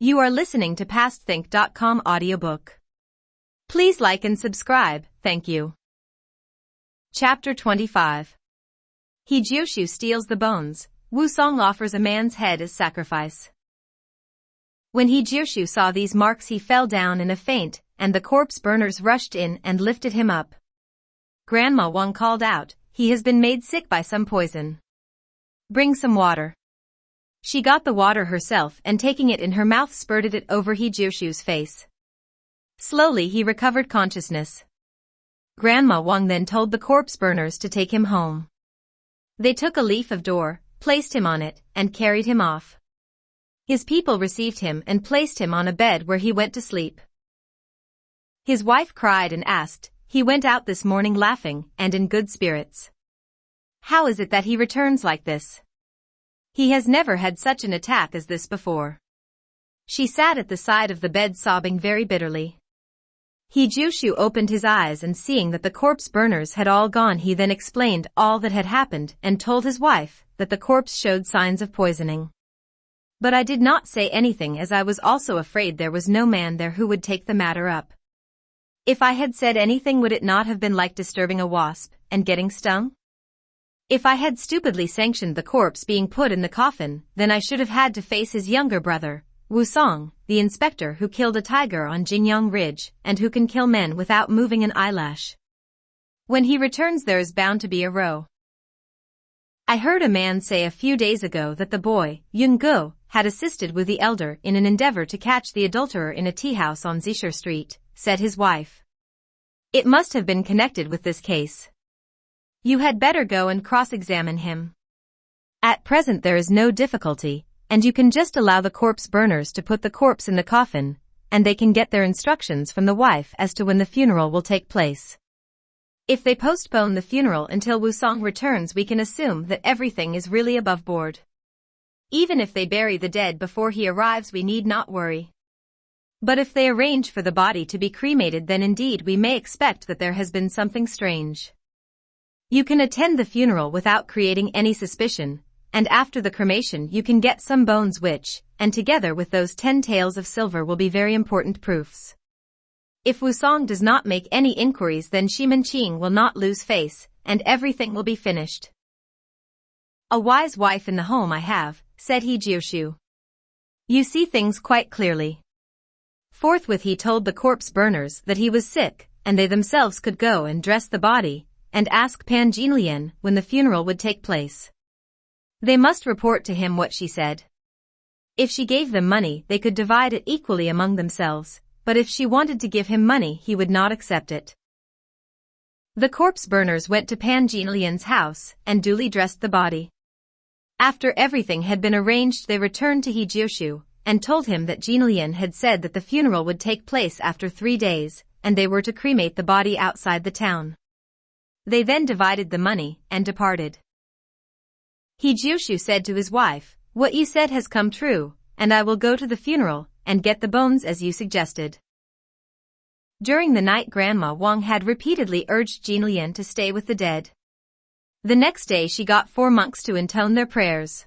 You are listening to PastThink.com audiobook. Please like and subscribe, thank you. Chapter 25. He Jiushu steals the bones, Wusong offers a man's head as sacrifice. When He Jiushu saw these marks he fell down in a faint, and the corpse burners rushed in and lifted him up. Grandma Wang called out, "He has been made sick by some poison. Bring some water." She got the water herself and taking it in her mouth spurted it over He Jiushu's face. Slowly he recovered consciousness. Grandma Wang then told the corpse burners to take him home. They took a leaf of door, placed him on it, and carried him off. His people received him and placed him on a bed where he went to sleep. His wife cried and asked, "He went out this morning laughing and in good spirits. How is it that he returns like this? He has never had such an attack as this before." She sat at the side of the bed sobbing very bitterly. He Jiushu opened his eyes and seeing that the corpse burners had all gone he then explained all that had happened and told his wife that the corpse showed signs of poisoning. "But I did not say anything as I was also afraid there was no man there who would take the matter up. If I had said anything would it not have been like disturbing a wasp and getting stung? If I had stupidly sanctioned the corpse being put in the coffin, then I should have had to face his younger brother, Wusong, the inspector who killed a tiger on Jinyang Ridge and who can kill men without moving an eyelash. When he returns there is bound to be a row. I heard a man say a few days ago that the boy, Yun-go, had assisted with the elder in an endeavor to catch the adulterer in a tea-house on Zisher Street," said his wife. "It must have been connected with this case. You had better go and cross-examine him. At present there is no difficulty, and you can just allow the corpse burners to put the corpse in the coffin, and they can get their instructions from the wife as to when the funeral will take place. If they postpone the funeral until Wusong returns we can assume that everything is really above board. Even if they bury the dead before he arrives we need not worry. But if they arrange for the body to be cremated then indeed we may expect that there has been something strange. You can attend the funeral without creating any suspicion, and after the cremation you can get some bones which, and together with those 10 taels of silver will be very important proofs. If Wusong does not make any inquiries then Shimanqing will not lose face, and everything will be finished. A wise wife in the home I have," said He Jiushu. "You see things quite clearly." Forthwith he told the corpse burners that he was sick, and they themselves could go and dress the body, and ask Pan Jinlian when the funeral would take place. They must report to him what she said. If she gave them money they could divide it equally among themselves, but if she wanted to give him money he would not accept it. The corpse burners went to Pan Jinlian's house and duly dressed the body. After everything had been arranged they returned to He Jiushu, and told him that Jinlian had said that the funeral would take place after 3 days, and they were to cremate the body outside the town. They then divided the money and departed. He Jiushu said to his wife, "What you said has come true, and I will go to the funeral and get the bones as you suggested." During the night Grandma Wang had repeatedly urged Jinlian to stay with the dead. The next day she got 4 monks to intone their prayers.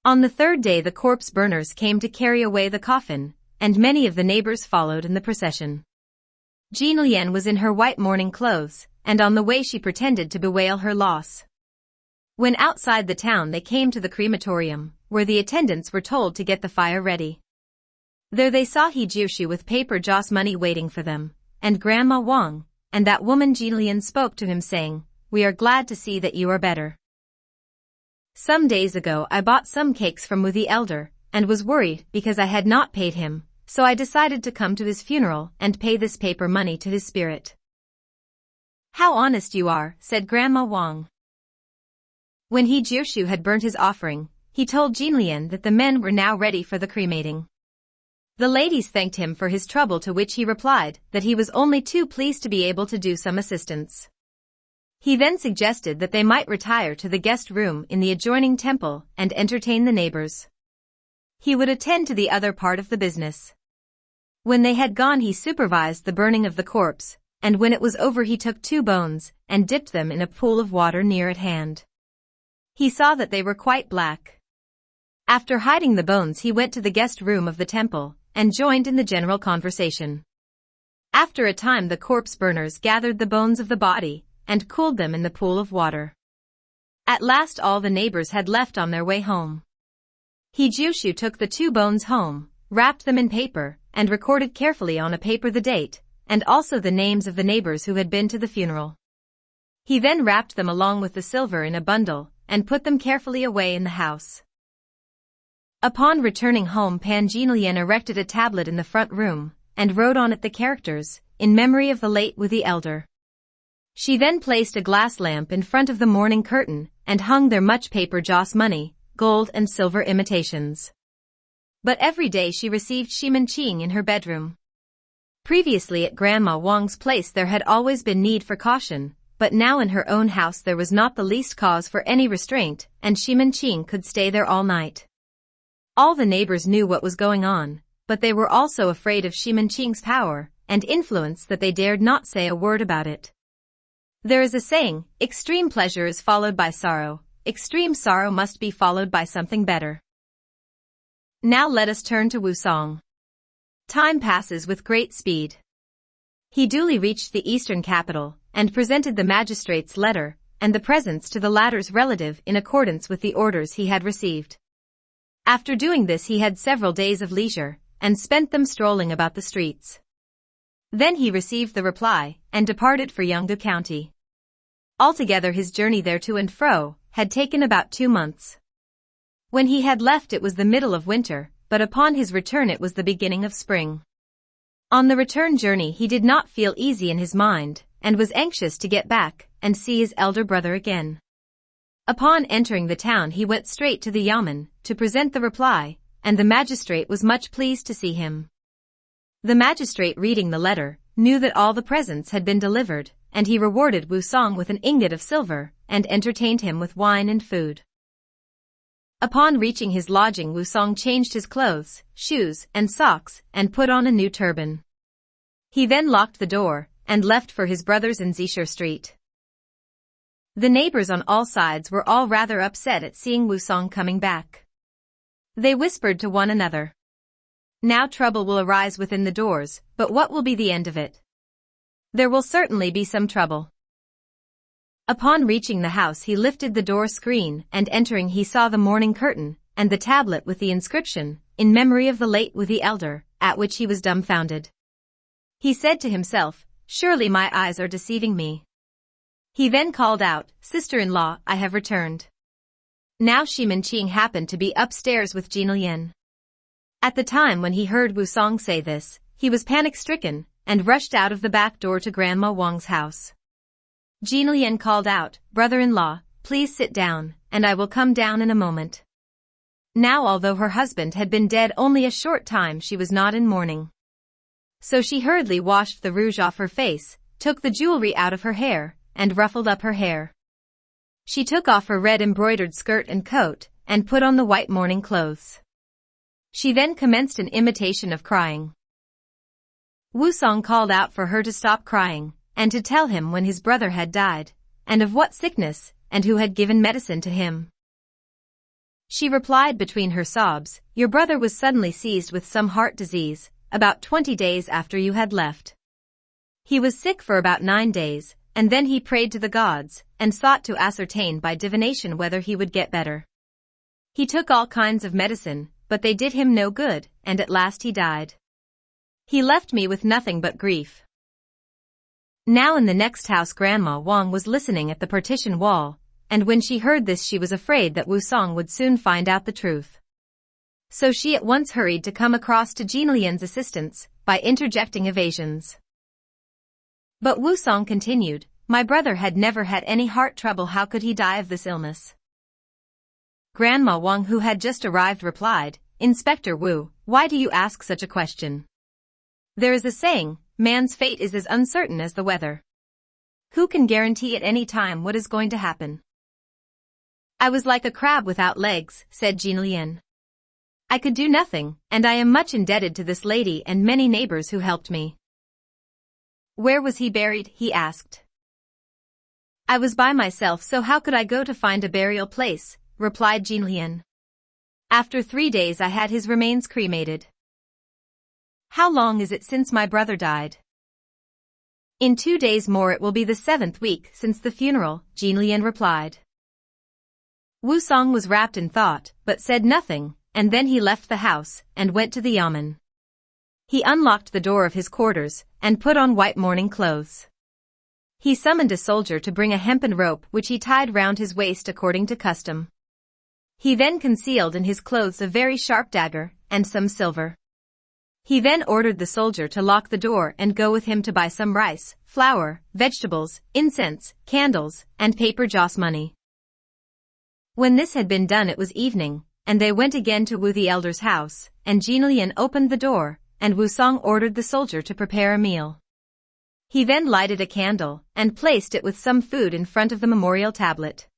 On the 3rd day the corpse burners came to carry away the coffin, and many of the neighbors followed in the procession. Jinlian was in her white mourning clothes, and on the way she pretended to bewail her loss. When outside the town they came to the crematorium, where the attendants were told to get the fire ready. There they saw He Jiushu with paper joss money waiting for them, and Grandma Wang, and that woman Jinlian spoke to him saying, "We are glad to see that you are better. Some days ago I bought some cakes from Wu the elder, and was worried because I had not paid him, so I decided to come to his funeral and pay this paper money to his spirit." "How honest you are," said Grandma Wang. When He Jiushu had burnt his offering, he told Jinlian that the men were now ready for the cremating. The ladies thanked him for his trouble to which he replied that he was only too pleased to be able to do some assistance. He then suggested that they might retire to the guest room in the adjoining temple and entertain the neighbors. He would attend to the other part of the business. When they had gone he supervised the burning of the corpse, and when it was over he took 2 bones and dipped them in a pool of water near at hand. He saw that they were quite black. After hiding the bones, he went to the guest room of the temple and joined in the general conversation. After a time, the corpse burners gathered the bones of the body and cooled them in the pool of water. At last all the neighbors had left on their way home. Hijushu took the 2 bones home, wrapped them in paper, and recorded carefully on a paper the date, and also the names of the neighbors who had been to the funeral. He then wrapped them along with the silver in a bundle, and put them carefully away in the house. Upon returning home, Pan Jinlian erected a tablet in the front room, and wrote on it the characters, "In memory of the late Wu the elder." She then placed a glass lamp in front of the mourning curtain, and hung there much paper joss money, gold and silver imitations. But every day she received Shimanqing in her bedroom. Previously at Grandma Wang's place there had always been need for caution, but now in her own house there was not the least cause for any restraint, and Shimanqing could stay there all night. All the neighbors knew what was going on, but they were also afraid of Shimanqing's power and influence that they dared not say a word about it. There is a saying, extreme pleasure is followed by sorrow, extreme sorrow must be followed by something better. Now let us turn to Wu Song. Time passes with great speed. He duly reached the eastern capital, and presented the magistrate's letter and the presents to the latter's relative in accordance with the orders he had received. After doing this he had several days of leisure, and spent them strolling about the streets. Then he received the reply, and departed for Yeongdo County. Altogether his journey there to and fro had taken about 2 months. When he had left it was the middle of winter, but upon his return it was the beginning of spring. On the return journey he did not feel easy in his mind, and was anxious to get back and see his elder brother again. Upon entering the town he went straight to the yamen to present the reply, and the magistrate was much pleased to see him. The magistrate, reading the letter, knew that all the presents had been delivered, and he rewarded Wu Song with an ingot of silver, and entertained him with wine and food. Upon reaching his lodging Wu Song changed his clothes, shoes, and socks, and put on a new turban. He then locked the door, and left for his brother's in Zisher Street. The neighbors on all sides were all rather upset at seeing Wu Song coming back. They whispered to one another, "Now trouble will arise within the doors, but what will be the end of it? There will certainly be some trouble." Upon reaching the house he lifted the door screen, and entering he saw the mourning curtain, and the tablet with the inscription, "In memory of the late Wu the elder," at which he was dumbfounded. He said to himself, "Surely my eyes are deceiving me." He then called out, "Sister-in-law, I have returned." Now Shimanqing happened to be upstairs with Jinlian. At the time when he heard Wu Song say this, he was panic-stricken, and rushed out of the back door to Grandma Wang's house. Jinlian called out, "Brother-in-law, please sit down, and I will come down in a moment." Now although her husband had been dead only a short time she was not in mourning. So she hurriedly washed the rouge off her face, took the jewelry out of her hair, and ruffled up her hair. She took off her red embroidered skirt and coat, and put on the white mourning clothes. She then commenced an imitation of crying. Wu Song called out for her to stop crying, and to tell him when his brother had died, and of what sickness, and who had given medicine to him. She replied between her sobs, "Your brother was suddenly seized with some heart disease, about 20 days after you had left. He was sick for about 9 days, and then he prayed to the gods, and sought to ascertain by divination whether he would get better. He took all kinds of medicine, but they did him no good, and at last he died. He left me with nothing but grief." Now in the next house Grandma Wang was listening at the partition wall, and when she heard this she was afraid that Wu Song would soon find out the truth. So she at once hurried to come across to Jinlian's assistance, by interjecting evasions. But Wu Song continued, "My brother had never had any heart trouble, how could he die of this illness?" Grandma Wang, who had just arrived, replied, "Inspector Wu, why do you ask such a question? There is a saying, man's fate is as uncertain as the weather. Who can guarantee at any time what is going to happen?" "I was like a crab without legs," said Jinlian. "I could do nothing, and I am much indebted to this lady and many neighbors who helped me." "Where was he buried?" he asked. "I was by myself, so how could I go to find a burial place?" replied Jinlian. After 3 days I had his remains cremated. How long is it since my brother died? In 2 days more it will be the 7th week since the funeral, Jinlian replied. Wu Song was wrapped in thought, but said nothing, and then he left the house, and went to the yamen. He unlocked the door of his quarters, and put on white mourning clothes. He summoned a soldier to bring a hempen rope which he tied round his waist according to custom. He then concealed in his clothes a very sharp dagger, and some silver. He then ordered the soldier to lock the door and go with him to buy some rice, flour, vegetables, incense, candles, and paper joss money. When this had been done it was evening, and they went again to Wu the elder's house, and Jinlian opened the door, and Wu Song ordered the soldier to prepare a meal. He then lighted a candle, and placed it with some food in front of the memorial tablet.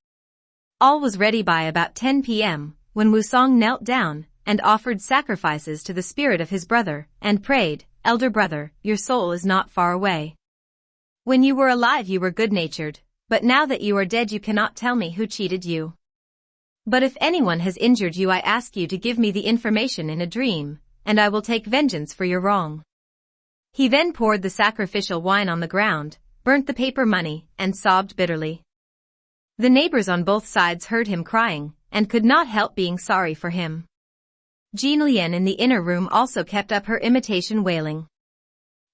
All was ready by about 10 p.m., when Wu Song knelt down, and offered sacrifices to the spirit of his brother, and prayed, "Elder brother, your soul is not far away. When you were alive you were good-natured, but now that you are dead you cannot tell me who cheated you. But if anyone has injured you I ask you to give me the information in a dream, and I will take vengeance for your wrong." He then poured the sacrificial wine on the ground, burnt the paper money, and sobbed bitterly. The neighbors on both sides heard him crying, and could not help being sorry for him. Jinlian in the inner room also kept up her imitation wailing.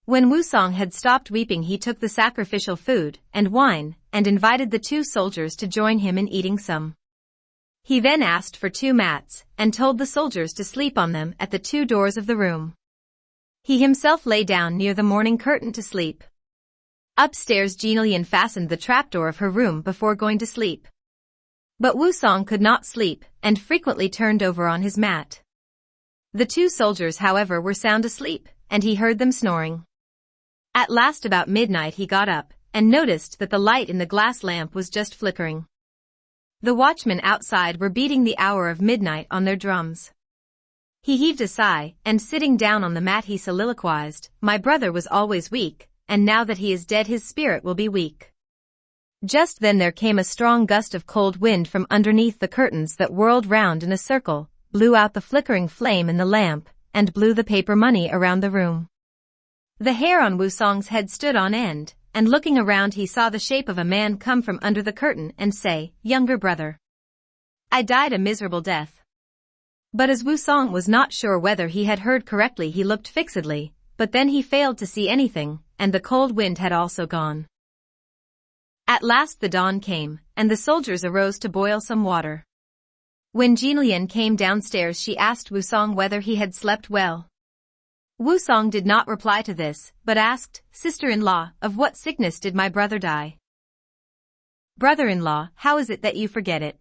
When Wu Song had stopped weeping he took the sacrificial food and wine, and invited the 2 soldiers to join him in eating some. He then asked for 2 mats, and told the soldiers to sleep on them at the 2 doors of the room. He himself lay down near the morning curtain to sleep. Upstairs Jinlian fastened the trapdoor of her room before going to sleep. But Wu Song could not sleep, and frequently turned over on his mat. The 2 soldiers however were sound asleep, and he heard them snoring. At last about midnight he got up, and noticed that the light in the glass lamp was just flickering. The watchmen outside were beating the hour of midnight on their drums. He heaved a sigh, and sitting down on the mat he soliloquized, "My brother was always weak, and now that he is dead his spirit will be weak." Just then there came a strong gust of cold wind from underneath the curtains that whirled round in a circle, blew out the flickering flame in the lamp, and blew the paper money around the room. The hair on Wu Song's head stood on end, and looking around he saw the shape of a man come from under the curtain and say, "Younger brother, I died a miserable death." But as Wu Song was not sure whether he had heard correctly he looked fixedly, but then he failed to see anything, and the cold wind had also gone. At last the dawn came, and the soldiers arose to boil some water. When Jinlian came downstairs she asked Wu Song whether he had slept well. Wu Song did not reply to this, but asked, "Sister-in-law, of what sickness did my brother die?" "Brother-in-law, how is it that you forget it?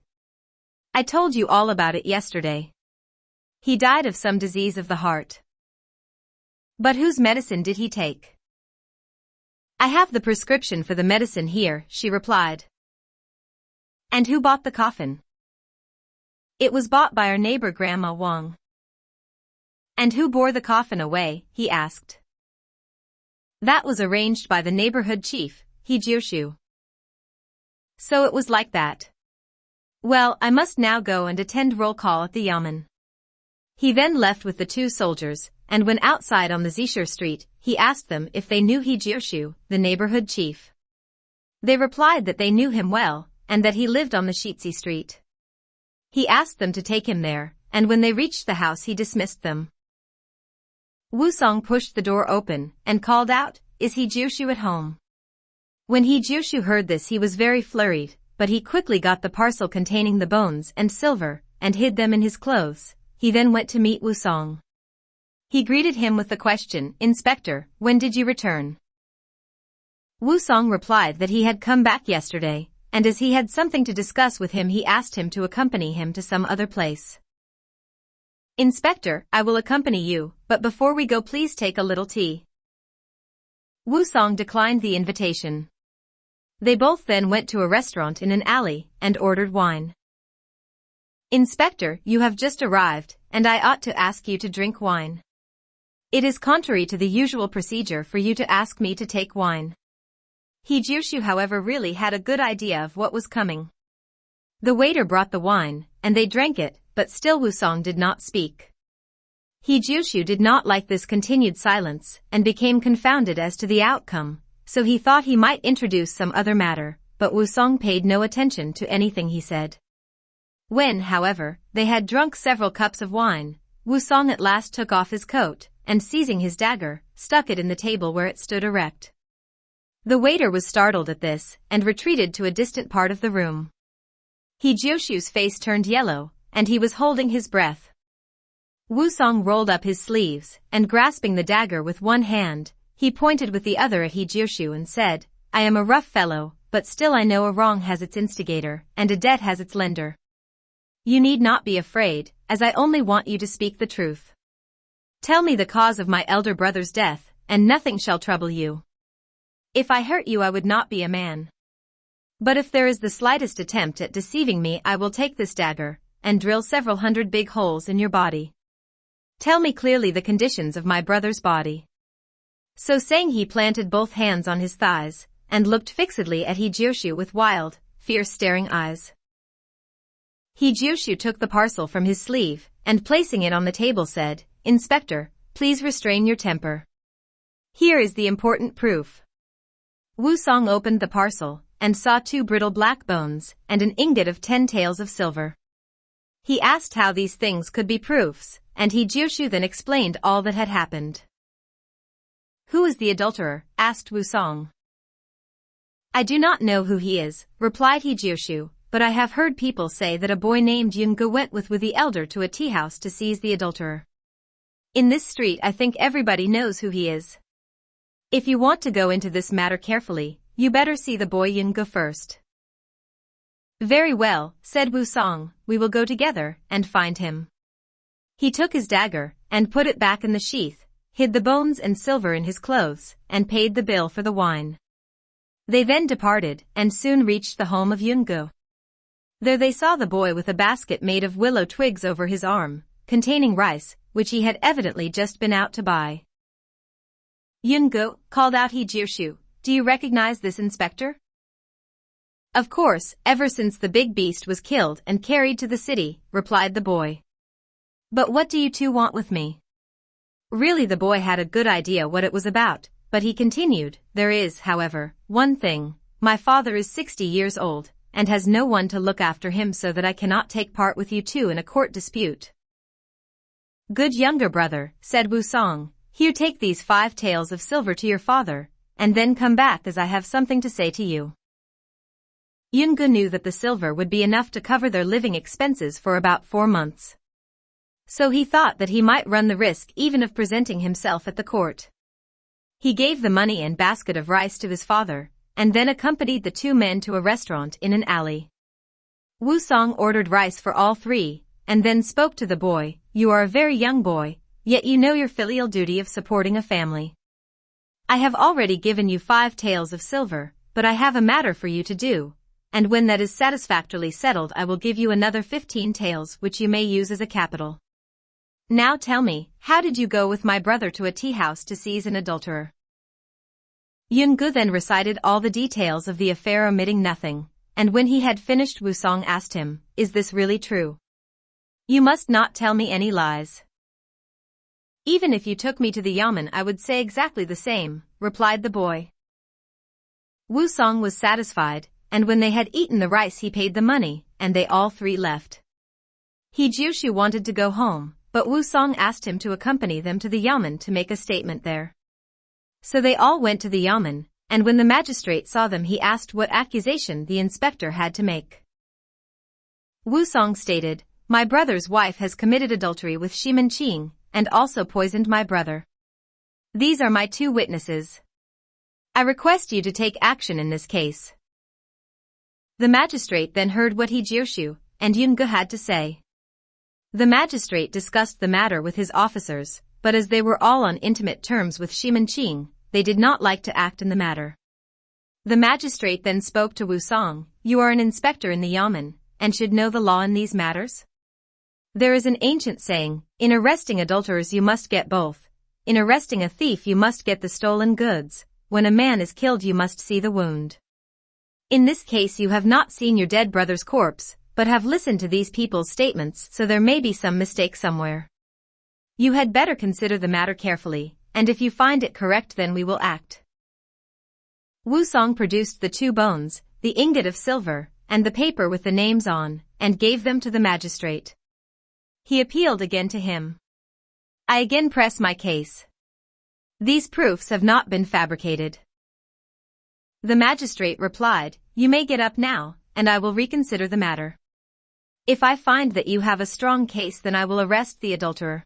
I told you all about it yesterday. He died of some disease of the heart." "But whose medicine did he take?" "I have the prescription for the medicine here," she replied. "And who bought the coffin?" "It was bought by our neighbor Grandma Wang." "And who bore the coffin away?" he asked. "That was arranged by the neighborhood chief, He Jiushu." "So it was like that. Well, I must now go and attend roll call at the yamen." He then left with the 2 soldiers, and when outside on the Zisher street, he asked them if they knew He Jiushu, the neighborhood chief. They replied that they knew him well, and that he lived on the Shitsi street. He asked them to take him there, and when they reached the house he dismissed them. Wu Song pushed the door open, and called out, "Is He Jiushu at home?" When He Jiushu heard this he was very flurried, but he quickly got the parcel containing the bones and silver, and hid them in his clothes. He then went to meet Wu Song. He greeted him with the question, "Inspector, when did you return?" Wu Song replied that he had come back yesterday, and as he had something to discuss with him he asked him to accompany him to some other place. "Inspector, I will accompany you, but before we go please take a little tea." Wu Song declined the invitation. They both then went to a restaurant in an alley, and ordered wine. "Inspector, you have just arrived, and I ought to ask you to drink wine. It is contrary to the usual procedure for you to ask me to take wine." He Jiushu however really had a good idea of what was coming. The waiter brought the wine, and they drank it, but still Wusong did not speak. He Jiushu did not like this continued silence, and became confounded as to the outcome, so he thought he might introduce some other matter, but Wusong paid no attention to anything he said. When, however, they had drunk several cups of wine, Wusong at last took off his coat, and seizing his dagger, stuck it in the table where it stood erect. The waiter was startled at this, and retreated to a distant part of the room. He Jiushu's face turned yellow, and he was holding his breath. Wusong rolled up his sleeves, and grasping the dagger with one hand, he pointed with the other at He Jiushu and said, "I am a rough fellow, but still I know a wrong has its instigator, and a debt has its lender. You need not be afraid, as I only want you to speak the truth. Tell me the cause of my elder brother's death, and nothing shall trouble you. If I hurt you I would not be a man. But if there is the slightest attempt at deceiving me I will take this dagger, and drill several hundred big holes in your body. Tell me clearly the conditions of my brother's body." So saying he planted both hands on his thighs, and looked fixedly at He Jiushu with wild, fierce staring eyes. He Jiushu took the parcel from his sleeve, and placing it on the table said, "Inspector, please restrain your temper. Here is the important proof." Wusong opened the parcel, and saw 2 brittle black bones, and an ingot of 10 taels of silver. He asked how these things could be proofs, and He Jiushu then explained all that had happened. "Who is the adulterer?" asked Wusong. "I do not know who he is," replied He Jiushu, "but I have heard people say that a boy named Yungu went with the elder to a tea house to seize the adulterer. In this street I think everybody knows who he is. If you want to go into this matter carefully, you better see the boy Yungu first." "Very well," said Wusong, "we will go together and find him." He took his dagger, and put it back in the sheath, hid the bones and silver in his clothes, and paid the bill for the wine. They then departed, and soon reached the home of Yungu. There they saw the boy with a basket made of willow twigs over his arm, containing rice, which he had evidently just been out to buy. "Yungu," called out He Jiushu, "do you recognize this inspector?" "Of course, ever since the big beast was killed and carried to the city," replied the boy. "But what do you two want with me?" Really the boy had a good idea what it was about, but he continued, "There is, however, one thing. My father is 60 years old, and has no one to look after him, so that I cannot take part with you two in a court dispute." "Good younger brother," said Wusong, "here take these 5 taels of silver to your father, and then come back as I have something to say to you." Yungu knew that the silver would be enough to cover their living expenses for about 4 months. So he thought that he might run the risk even of presenting himself at the court. He gave the money and basket of rice to his father, and then accompanied the 2 men to a restaurant in an alley. Wusong ordered rice for all 3, and then spoke to the boy, "You are a very young boy, yet you know your filial duty of supporting a family. I have already given you 5 taels of silver, but I have a matter for you to do, and when that is satisfactorily settled I will give you another 15 taels which you may use as a capital. Now tell me, how did you go with my brother to a tea house to seize an adulterer?" Yungu then recited all the details of the affair, omitting nothing, and when he had finished Wusong asked him, "Is this really true? You must not tell me any lies." "Even if you took me to the yamen I would say exactly the same," replied the boy. Wusong was satisfied, and when they had eaten the rice he paid the money, and they all 3 left. He Jiushu wanted to go home, but Wusong asked him to accompany them to the yamen to make a statement there. So they all went to the yamen, and when the magistrate saw them he asked what accusation the inspector had to make. Wusong stated, "My brother's wife has committed adultery with Shimanqing, and also poisoned my brother. These are my 2 witnesses. I request you to take action in this case." The magistrate then heard what He Jiushu and Yungu had to say. The magistrate discussed the matter with his officers, but as they were all on intimate terms with Shimanqing, they did not like to act in the matter. The magistrate then spoke to Wusong, "You are an inspector in the yamen, and should know the law in these matters. There is an ancient saying, in arresting adulterers you must get both. In arresting a thief you must get the stolen goods. When a man is killed you must see the wound. In this case you have not seen your dead brother's corpse, but have listened to these people's statements, so there may be some mistake somewhere. You had better consider the matter carefully, and if you find it correct then we will act." Wusong produced the 2 bones, the ingot of silver, and the paper with the names on, and gave them to the magistrate. He appealed again to him. "I again press my case. These proofs have not been fabricated." The magistrate replied, "You may get up now, and I will reconsider the matter. If I find that you have a strong case then I will arrest the adulterer."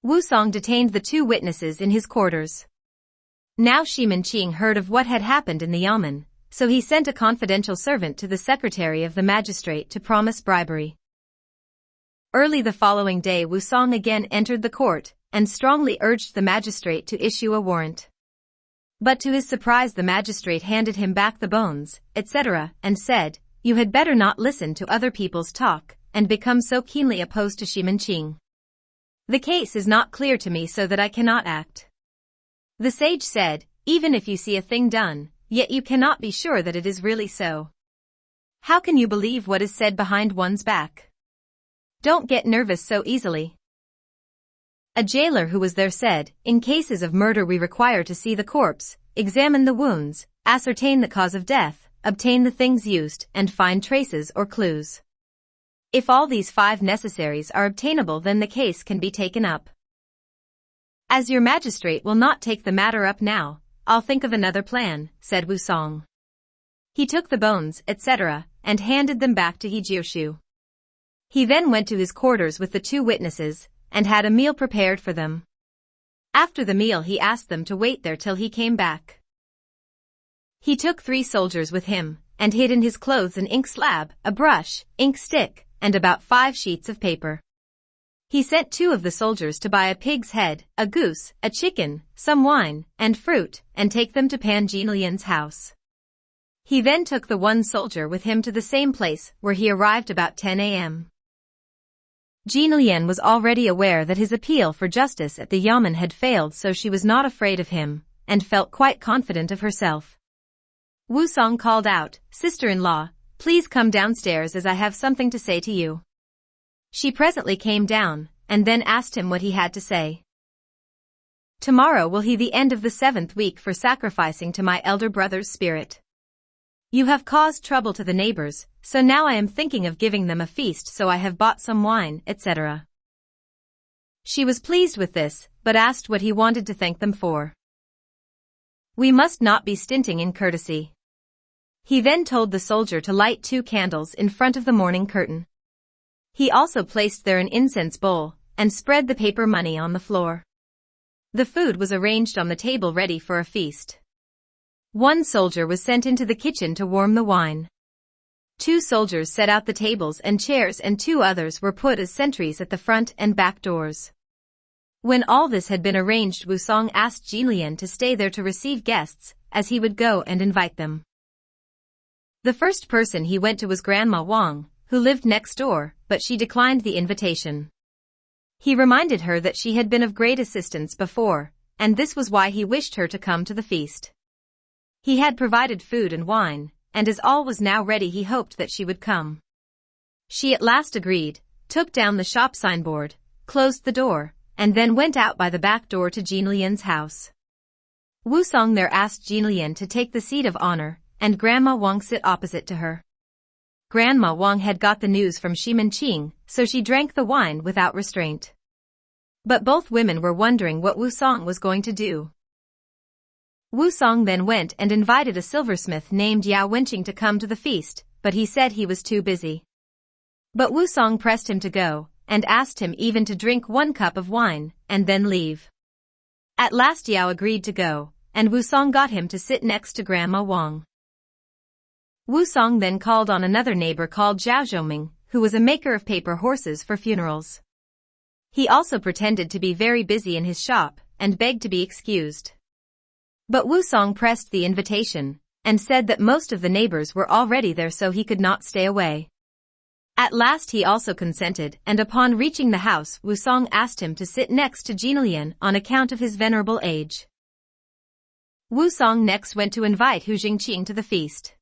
Wusong detained the 2 witnesses in his quarters. Now Shimin-Ching heard of what had happened in the yamen, so he sent a confidential servant to the secretary of the magistrate to promise bribery. Early the following day Wusong again entered the court, and strongly urged the magistrate to issue a warrant. But to his surprise the magistrate handed him back the bones, etc., and said, "You had better not listen to other people's talk, and become so keenly opposed to Shimin-Ching. The case is not clear to me so that I cannot act." The sage said, "Even if you see a thing done, yet you cannot be sure that it is really so. How can you believe what is said behind one's back? Don't get nervous so easily." A jailer who was there said, "In cases of murder we require to see the corpse, examine the wounds, ascertain the cause of death, obtain the things used, and find traces or clues. If all these 5 necessaries are obtainable then the case can be taken up. As your magistrate will not take the matter up now, I'll think of another plan," said Wusong. He took the bones, etc., and handed them back to Jiushu. He then went to his quarters with the 2 witnesses, and had a meal prepared for them. After the meal he asked them to wait there till he came back. He took 3 soldiers with him, and hid in his clothes an ink slab, a brush, ink stick, and about 5 sheets of paper. He sent 2 of the soldiers to buy a pig's head, a goose, a chicken, some wine, and fruit, and take them to Pan Jinlian's house. He then took the 1 soldier with him to the same place, where he arrived about 10 a.m. Jinlian was already aware that his appeal for justice at the yamen had failed, so she was not afraid of him, and felt quite confident of herself. Wusong called out, "Sister-in-law, please come downstairs as I have something to say to you." She presently came down, and then asked him what he had to say. "Tomorrow will be the end of the 7th week for sacrificing to my elder brother's spirit. You have caused trouble to the neighbors, so now I am thinking of giving them a feast, so I have bought some wine, etc." She was pleased with this, but asked what he wanted to thank them for. "We must not be stinting in courtesy." He then told the soldier to light 2 candles in front of the mourning curtain. He also placed there an incense bowl, and spread the paper money on the floor. The food was arranged on the table ready for a feast. 1 soldier was sent into the kitchen to warm the wine. 2 soldiers set out the tables and chairs, and 2 others were put as sentries at the front and back doors. When all this had been arranged, Wusong asked Jinlian to stay there to receive guests, as he would go and invite them. The first person he went to was Grandma Wang, who lived next door, but she declined the invitation. He reminded her that she had been of great assistance before, and this was why he wished her to come to the feast. He had provided food and wine, and as all was now ready he hoped that she would come. She at last agreed, took down the shop signboard, closed the door, and then went out by the back door to Jinlian's house. Wusong there asked Jinlian to take the seat of honor, and Grandma Wang sit opposite to her. Grandma Wang had got the news from Shimin-Ching, so she drank the wine without restraint. But both women were wondering what Wusong was going to do. Wusong then went and invited a silversmith named Yao Wenqing to come to the feast, but he said he was too busy. But Wusong pressed him to go, and asked him even to drink 1 cup of wine, and then leave. At last Yao agreed to go, and Wusong got him to sit next to Grandma Wang. Wusong then called on another neighbor called Zhao Zhoming, who was a maker of paper horses for funerals. He also pretended to be very busy in his shop, and begged to be excused. But Wusong pressed the invitation, and said that most of the neighbors were already there so he could not stay away. At last he also consented, and upon reaching the house Wusong asked him to sit next to Jinlian on account of his venerable age. Wusong next went to invite Hu Jingqing to the feast.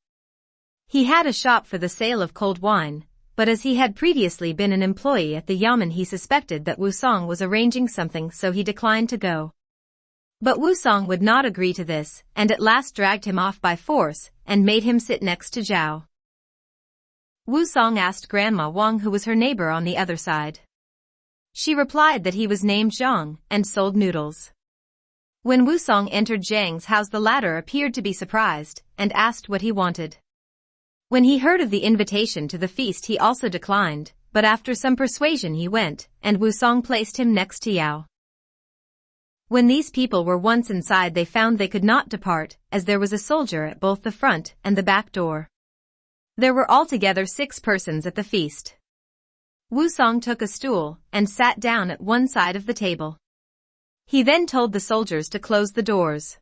He had a shop for the sale of cold wine, but as he had previously been an employee at the yamen he suspected that Wu Song was arranging something, so he declined to go. But Wu Song would not agree to this, and at last dragged him off by force, and made him sit next to Zhao. Wu Song asked Grandma Wang who was her neighbor on the other side. She replied that he was named Zhang, and sold noodles. When Wu Song entered Zhang's house, the latter appeared to be surprised, and asked what he wanted. When he heard of the invitation to the feast he also declined, but after some persuasion he went, and Wu Song placed him next to Yao. When these people were once inside they found they could not depart, as there was a soldier at both the front and the back door. There were altogether 6 persons at the feast. Wu Song took a stool, and sat down at one side of the table. He then told the soldiers to close the doors.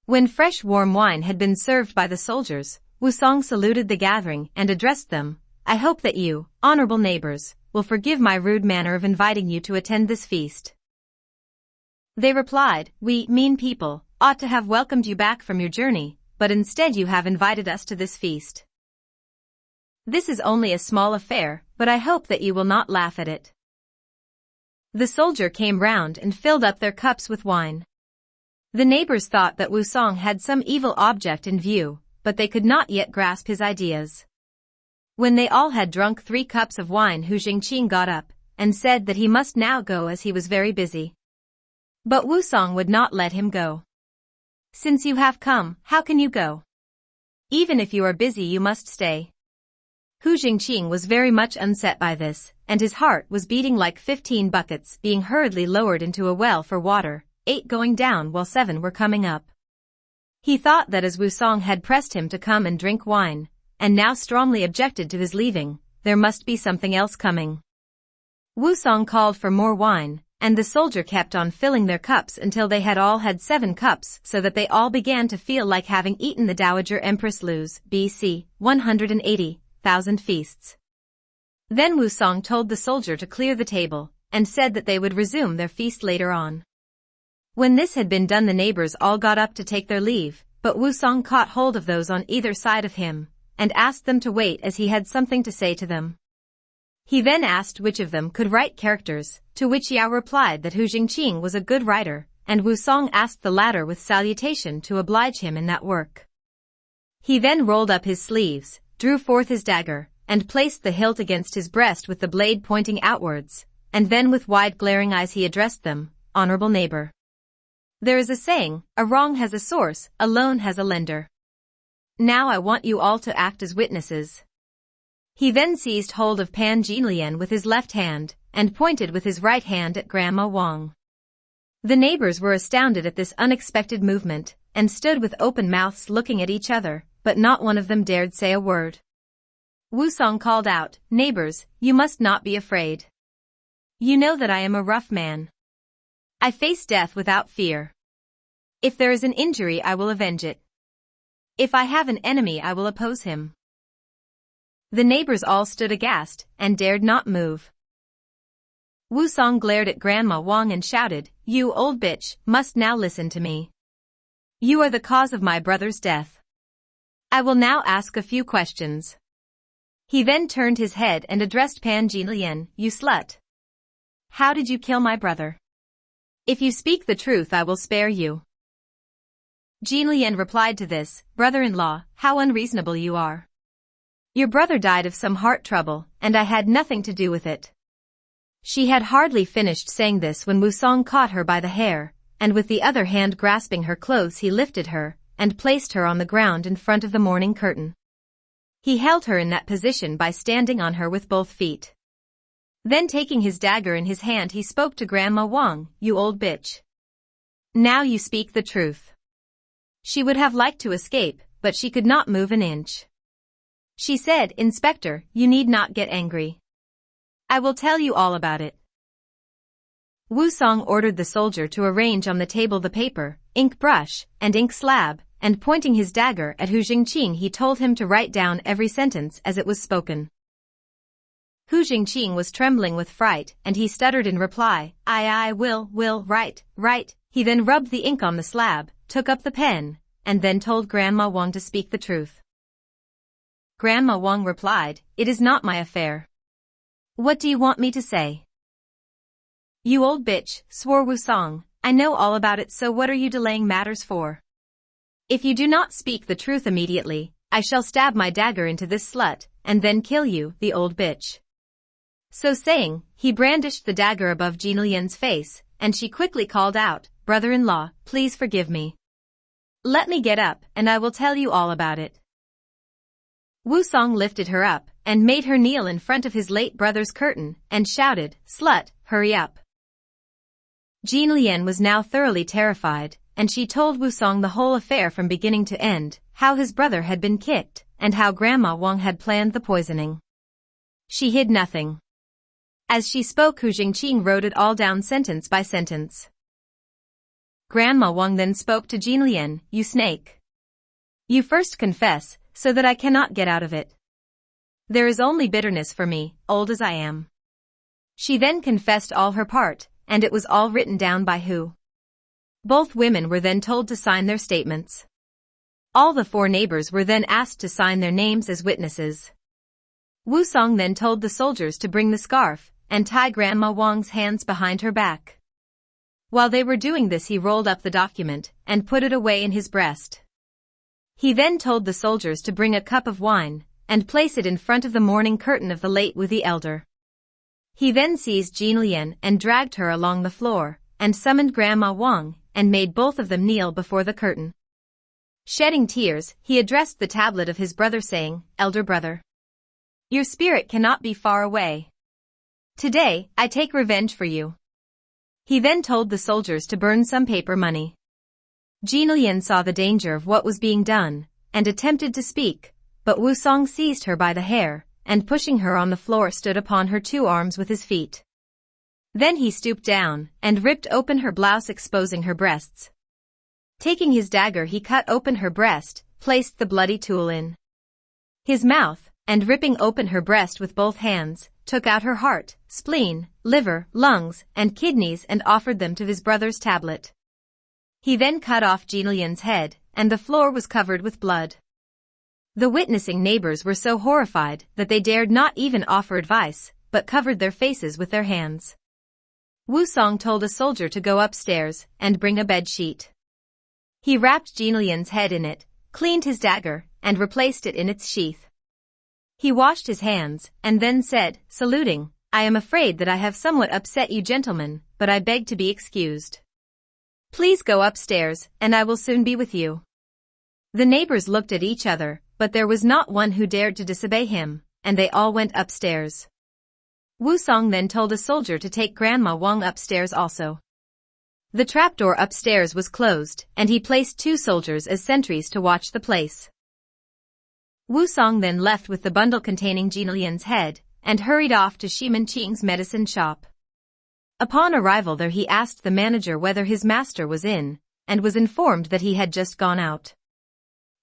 When fresh warm wine had been served by the soldiers, Wu Song saluted the gathering and addressed them. I hope that you, honorable neighbors, will forgive my rude manner of inviting you to attend this feast. They replied, we, mean people, ought to have welcomed you back from your journey, but instead you have invited us to this feast. This is only a small affair, but I hope that you will not laugh at it. The soldier came round and filled up their cups with wine. The neighbors thought that Wu Song had some evil object in view, but they could not yet grasp his ideas. When they all had drunk 3 cups of wine, Hu Jingqing got up, and said that he must now go as he was very busy. But Wu Song would not let him go. Since you have come, how can you go? Even if you are busy you must stay. Hu Jingqing was very much unset by this, and his heart was beating like 15 buckets being hurriedly lowered into a well for water, 8 going down while 7 were coming up. He thought that as Wu Song had pressed him to come and drink wine, and now strongly objected to his leaving, there must be something else coming. Wu Song called for more wine, and the soldier kept on filling their cups until they had all had 7 cups, so that they all began to feel like having eaten the Dowager Empress Lu's B.C. 180,000 feasts. Then Wu Song told the soldier to clear the table, and said that they would resume their feast later on. When this had been done the neighbors all got up to take their leave, but Wu Song caught hold of those on either side of him, and asked them to wait as he had something to say to them. He then asked which of them could write characters, to which Yao replied that Hu Jingqing was a good writer, and Wu Song asked the latter with salutation to oblige him in that work. He then rolled up his sleeves, drew forth his dagger, and placed the hilt against his breast with the blade pointing outwards, and then with wide glaring eyes he addressed them, honorable neighbor. There is a saying, a wrong has a source, a loan has a lender. Now I want you all to act as witnesses. He then seized hold of Pan Jinlian with his left hand, and pointed with his right hand at Grandma Wang. The neighbors were astounded at this unexpected movement, and stood with open mouths looking at each other, but not one of them dared say a word. Wu Song called out, neighbors, you must not be afraid. You know that I am a rough man. I face death without fear. If there is an injury I will avenge it. If I have an enemy I will oppose him. The neighbors all stood aghast, and dared not move. Wu Song glared at Grandma Wang and shouted, you old bitch, must now listen to me. You are the cause of my brother's death. I will now ask a few questions. He then turned his head and addressed Pan Jinlian, you slut. How did you kill my brother? If you speak the truth I will spare you. Jinlian replied to this, brother-in-law, how unreasonable you are. Your brother died of some heart trouble, and I had nothing to do with it. She had hardly finished saying this when Wu Song caught her by the hair, and with the other hand grasping her clothes he lifted her, and placed her on the ground in front of the mourning curtain. He held her in that position by standing on her with both feet. Then taking his dagger in his hand he spoke to Grandma Wang, you old bitch. Now you speak the truth. She would have liked to escape, but she could not move an inch. She said, Inspector, you need not get angry. I will tell you all about it. Wu Song ordered the soldier to arrange on the table the paper, ink brush, and ink slab, and pointing his dagger at Hu Jingqing he told him to write down every sentence as it was spoken. Hu Jingqing was trembling with fright, and he stuttered in reply, I will, write. He then rubbed the ink on the slab, took up the pen, and then told Grandma Wang to speak the truth. Grandma Wang replied, "It is not my affair. What do you want me to say?" "You old bitch," swore Wusong, "I know all about it, so what are you delaying matters for? If you do not speak the truth immediately, I shall stab my dagger into this slut, and then kill you, the old bitch." So saying, he brandished the dagger above Jin Lian's face, and she quickly called out, "Brother-in-law, please forgive me. Let me get up, and I will tell you all about it." Wusong lifted her up, and made her kneel in front of his late brother's curtain, and shouted, "Slut, hurry up." Jin Lian was now thoroughly terrified, and she told Wusong the whole affair from beginning to end, how his brother had been kicked, and how Grandma Wang had planned the poisoning. She hid nothing. As she spoke, Hu Jingqing wrote it all down sentence by sentence. Grandma Wang then spoke to Jin Lian, "You snake. You first confess, so that I cannot get out of it. There is only bitterness for me, old as I am." She then confessed all her part, and it was all written down by Hu. Both women were then told to sign their statements. All the 4 neighbors were then asked to sign their names as witnesses. Wusong then told the soldiers to bring the scarf, and tie Grandma Wang's hands behind her back. While they were doing this, he rolled up the document, and put it away in his breast. He then told the soldiers to bring a cup of wine, and place it in front of the mourning curtain of the late Wu the elder. He then seized Jin Lian and dragged her along the floor, and summoned Grandma Wang, and made both of them kneel before the curtain. Shedding tears, he addressed the tablet of his brother, saying, "Elder brother, your spirit cannot be far away. Today, I take revenge for you." He then told the soldiers to burn some paper money. Jin Lian saw the danger of what was being done, and attempted to speak, but Wusong seized her by the hair, and pushing her on the floor stood upon her 2 arms with his feet. Then he stooped down, and ripped open her blouse, exposing her breasts. Taking his dagger, he cut open her breast, placed the bloody tool in his mouth, and ripping open her breast with both hands, took out her heart, spleen, liver, lungs, and kidneys and offered them to his brother's tablet. He then cut off Jin Lian's head, and the floor was covered with blood. The witnessing neighbors were so horrified that they dared not even offer advice, but covered their faces with their hands. Wusong told a soldier to go upstairs and bring a bed sheet. He wrapped Jin Lian's head in it, cleaned his dagger, and replaced it in its sheath. He washed his hands, and then said, saluting, "I am afraid that I have somewhat upset you gentlemen, but I beg to be excused. Please go upstairs, and I will soon be with you." The neighbors looked at each other, but there was not one who dared to disobey him, and they all went upstairs. Wusong then told a soldier to take Grandma Wang upstairs also. The trapdoor upstairs was closed, and he placed 2 soldiers as sentries to watch the place. Wusong then left with the bundle containing Jin Lian's head, and hurried off to Shiman Qing's medicine shop. Upon arrival there he asked the manager whether his master was in, and was informed that he had just gone out.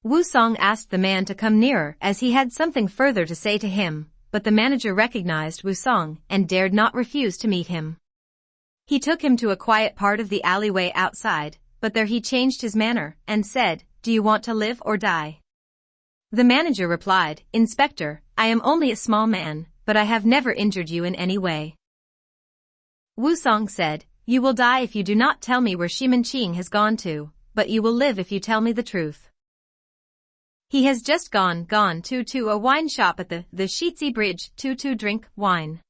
Wusong asked the man to come nearer as he had something further to say to him, but the manager recognized Wusong and dared not refuse to meet him. He took him to a quiet part of the alleyway outside, but there he changed his manner and said, "Do you want to live or die?" The manager replied, "Inspector, I am only a small man, but I have never injured you in any way." Wusong said, "You will die if you do not tell me where Shiman Qing has gone to, but you will live if you tell me the truth. He has just gone to a wine shop at the Shitzi Bridge to drink wine."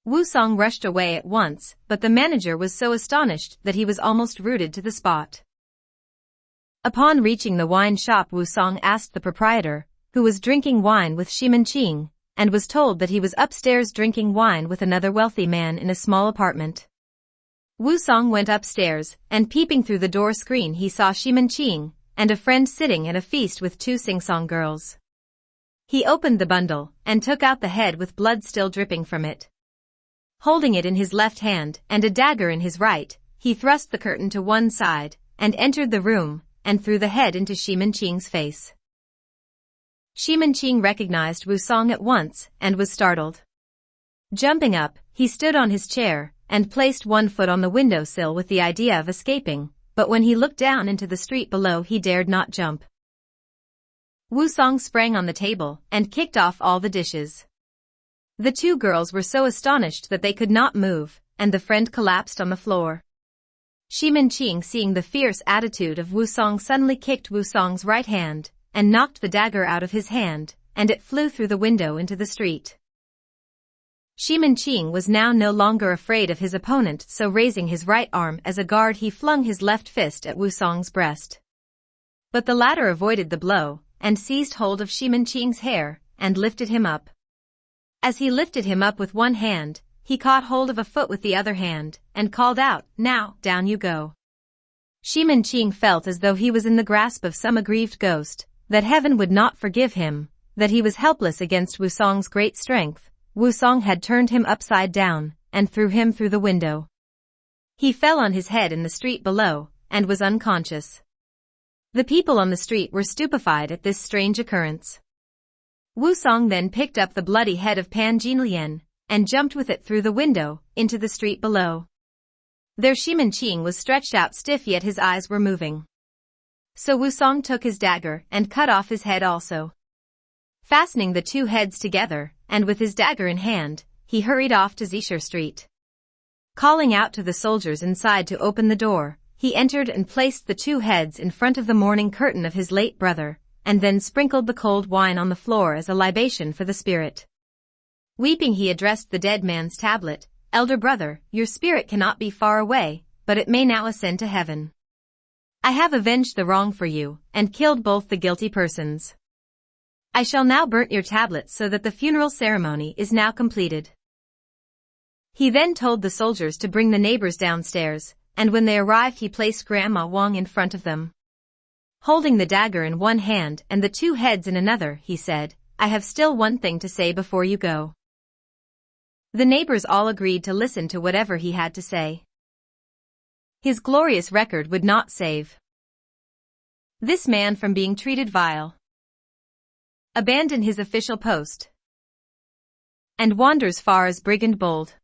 Wusong rushed away at once, but the manager was so astonished that he was almost rooted to the spot. Upon reaching the wine shop, Wusong asked the proprietor, who was drinking wine with Shiman Qing, and was told that he was upstairs drinking wine with another wealthy man in a small apartment. Wusong went upstairs, and peeping through the door screen he saw Shiman Qing and a friend sitting at a feast with 2 sing-song girls. He opened the bundle, and took out the head with blood still dripping from it. Holding it in his left hand and a dagger in his right, he thrust the curtain to one side, and entered the room, and threw the head into Shiman Qing's face. Shiman Qing recognized Wusong at once, and was startled. Jumping up, he stood on his chair, and placed one foot on the windowsill with the idea of escaping, but when he looked down into the street below he dared not jump. Wu Song sprang on the table and kicked off all the dishes. The two girls were so astonished that they could not move, and the friend collapsed on the floor. Xi Minqing, seeing the fierce attitude of Wu Song, suddenly kicked Wu Song's right hand and knocked the dagger out of his hand, and it flew through the window into the street. Xi Minqing was now no longer afraid of his opponent, so raising his right arm as a guard, he flung his left fist at Wu Song's breast. But the latter avoided the blow and seized hold of Xi Minqing's hair and lifted him up. As he lifted him up with one hand, he caught hold of a foot with the other hand and called out, "Now, down you go." Xi Minqing felt as though he was in the grasp of some aggrieved ghost, that heaven would not forgive him, that he was helpless against Wu Song's great strength. Wu Song had turned him upside down and threw him through the window. He fell on his head in the street below and was unconscious. The people on the street were stupefied at this strange occurrence. Wu Song then picked up the bloody head of Pan Jinlian and jumped with it through the window into the street below. There Xi Minqing was stretched out stiff, yet his eyes were moving. So Wu Song took his dagger and cut off his head also. Fastening the two heads together, and with his dagger in hand, he hurried off to Zisher Street. Calling out to the soldiers inside to open the door, he entered and placed the two heads in front of the mourning curtain of his late brother, and then sprinkled the cold wine on the floor as a libation for the spirit. Weeping, he addressed the dead man's tablet, "Elder brother, your spirit cannot be far away, but it may now ascend to heaven. I have avenged the wrong for you, and killed both the guilty persons. I shall now burn your tablet so that the funeral ceremony is now completed." He then told the soldiers to bring the neighbors downstairs, and when they arrived he placed Grandma Wang in front of them. Holding the dagger in one hand and the two heads in another, he said, "I have still one thing to say before you go." The neighbors all agreed to listen to whatever he had to say. His glorious record would not save this man from being treated vile, abandon his official post, and wanders far as brigand bold.